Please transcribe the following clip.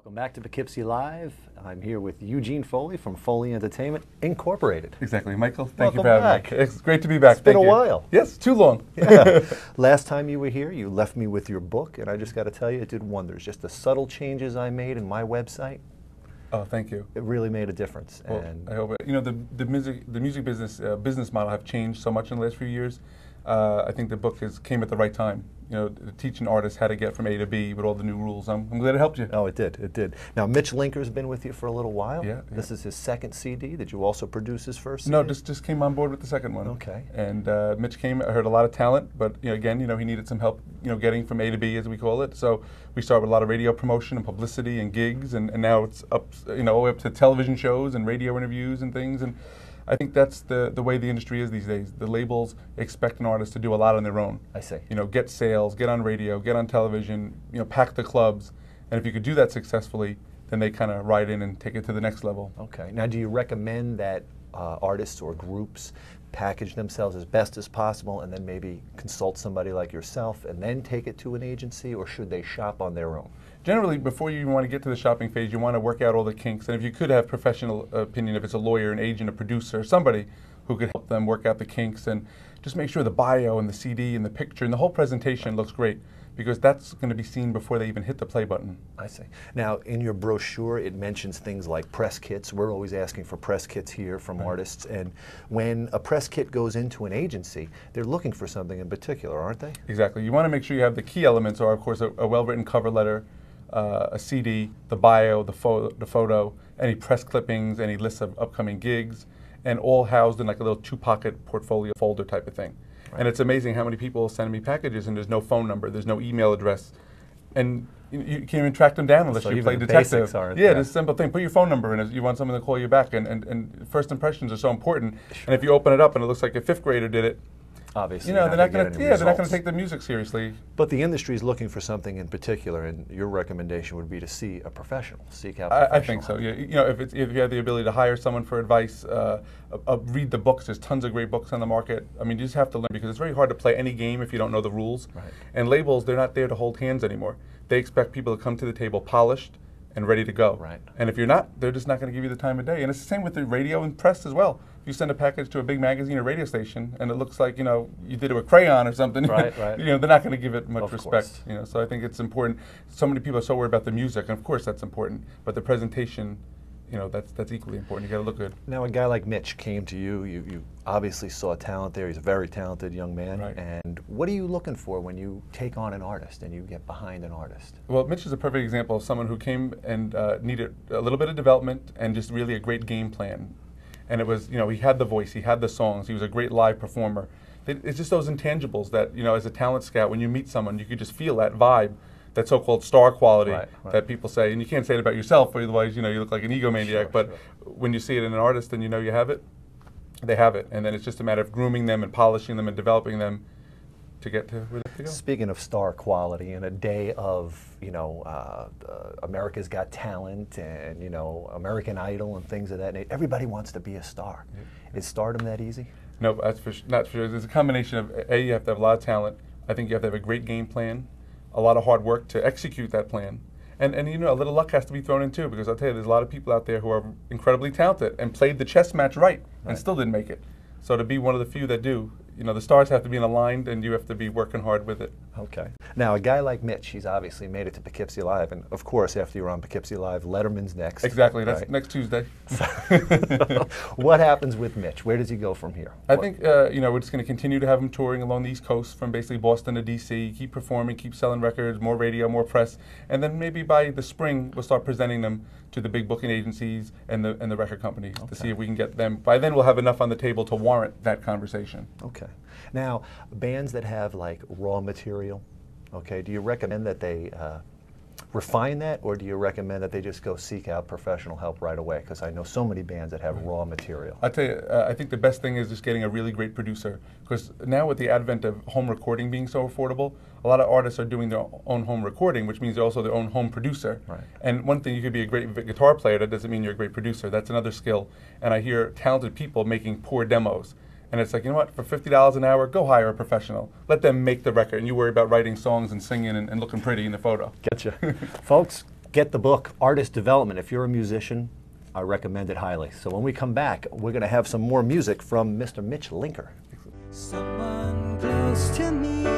Welcome back to Poughkeepsie Live. I'm here with Eugene Foley from Foley Entertainment Incorporated. Exactly. Michael, thank you Welcome for having back. me. It's great to be back. It's been Thank a you. while. Yes, too long. Yeah. Last time you were here, you left me with your book, and I just got to tell you, it did wonders. Just the subtle changes I made in my website, Oh, thank you. it really made a difference. Well, And I hope it, the music business model have changed so much in the last few years. I think the book came at the right time. Teaching artists how to get from A to B with all the new rules. I'm glad it helped you. oh, it did, it did. Now, Mitch Linker's been with you for a little while. Yeah, This is his second CD. Did you also produce his first CD? No, just came on board with the second one. Okay. And Mitch came. I heard a lot of talent, but again, he needed some help, getting from A to B, as we call it. So we started with a lot of radio promotion and publicity and gigs, and now it's up, all the way up to television shows and radio interviews and things. And I think that's the way the industry is these days. The labels expect an artist to do a lot on their own. I see. Get sales, get on radio, get on television, pack the clubs. And if you could do that successfully, then they kind of ride in and take it to the next level. Okay. Now, do you recommend that artists or groups package themselves as best as possible and then maybe consult somebody like yourself and then take it to an agency, or should they shop on their own? Generally, before you want to get to the shopping phase, you want to work out all the kinks. And if you could have professional opinion, if it's a lawyer, an agent, a producer, somebody who could help them work out the kinks, and just make sure the bio and the CD and the picture and the whole presentation looks great, because that's going to be seen before they even hit the play button. I see. Now, in your brochure, it mentions things like press kits. We're always asking for press kits here from artists. And when a press kit goes into an agency, they're looking for something in particular, aren't they? Exactly. You want to make sure you have the key elements are, of course, a well-written cover letter, a CD, the bio, the photo, any press clippings, any lists of upcoming gigs, and all housed in like a little two-pocket portfolio folder type of thing. Right. And it's amazing how many people send me packages and there's no phone number, there's no email address, and you can't even track them down unless So you even play the detective. basics aren't, yeah, it's a simple thing. Put your phone number in if you want someone to call you back, and first impressions are so important. Sure. And if you open it up and it looks like a fifth grader did it, obviously, they're not going to take the music seriously. But the industry is looking for something in particular, and your recommendation would be to see a professional, seek out professional. I think so. Yeah, if you have the ability to hire someone for advice, read the books. There's tons of great books on the market. I mean, you just have to learn, because it's very hard to play any game if you don't know the rules. Right. And labels, they're not there to hold hands anymore. They expect people to come to the table polished and ready to go. Right. And if you're not, they're just not going to give you the time of day. And it's the same with the radio and press as well. If you send a package to a big magazine or radio station and it looks like, you did it with crayon or something, right. they're not going to give it much Of respect. course. So I think it's important. So many people are so worried about the music, and of course that's important, but the presentation, that's equally important. You got to look good. Now, a guy like Mitch came to you. You obviously saw talent there. He's a very talented young man. Right. And what are you looking for when you take on an artist and you get behind an artist? Well, Mitch is a perfect example of someone who came and needed a little bit of development and just really a great game plan. And it was, he had the voice, he had the songs, he was a great live performer. It's just those intangibles that, as a talent scout, when you meet someone, you could just feel that vibe, that so-called star quality that people say. And you can't say it about yourself, otherwise, you look like an egomaniac. Sure, but when you see it in an artist and you have it, they have it. And then it's just a matter of grooming them and polishing them and developing them to get to where they have to go. Speaking of star quality, in a day of America's Got Talent and American Idol and things of that nature, everybody wants to be a star. Yeah. Is stardom that easy? No, that's not for sure. There's a combination of you have to have a lot of talent. I think you have to have a great game plan, a lot of hard work to execute that plan, and a little luck has to be thrown in too. Because I'll tell you, there's a lot of people out there who are incredibly talented and played the chess match right and still didn't make it. So to be one of the few that do, the stars have to be aligned and you have to be working hard with it. Okay. Now, a guy like Mitch, he's obviously made it to Poughkeepsie Live, and of course, after you're on Poughkeepsie Live, Letterman's next. Exactly, that's next Tuesday. What happens with Mitch? Where does he go from here? I think, we're just going to continue to have him touring along the East Coast from basically Boston to DC, keep performing, keep selling records, more radio, more press, and then maybe by the spring, we'll start presenting them to the big booking agencies and the record companies to see if we can get them. By then, we'll have enough on the table to warrant that conversation. Okay. Now, bands that have like raw material, okay, do you recommend that they refine that, or do you recommend that they just go seek out professional help right away? Because I know so many bands that have raw material. I tell you, I think the best thing is just getting a really great producer, because now with the advent of home recording being so affordable, a lot of artists are doing their own home recording, which means they're also their own home producer. Right. And one thing, you could be a great guitar player, that doesn't mean you're a great producer. That's another skill. And I hear talented people making poor demos. And it's like, you know what, for $50 an hour, go hire a professional. Let them make the record, and you worry about writing songs and singing and looking pretty in the photo. Getcha. Folks, get the book, Artist Development. If you're a musician, I recommend it highly. So when we come back, we're going to have some more music from Mr. Mitch Linker. Someone close to me.